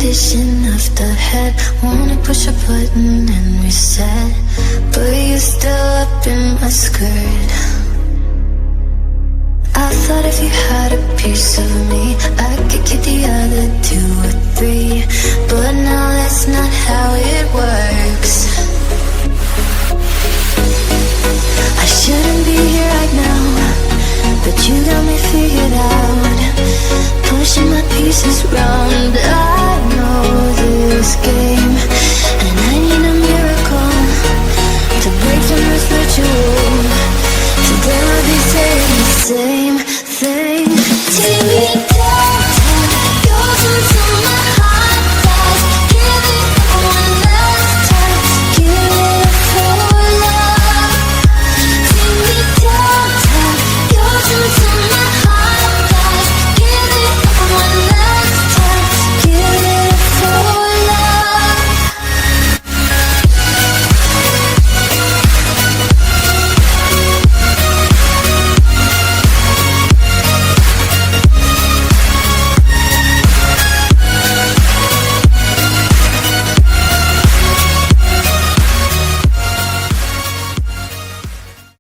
vision of the head. Wanna push a button and reset, but you're still up in my skirt. I thought if you had a piece of me, I could get the other 2 or 3, but now that's not how it works.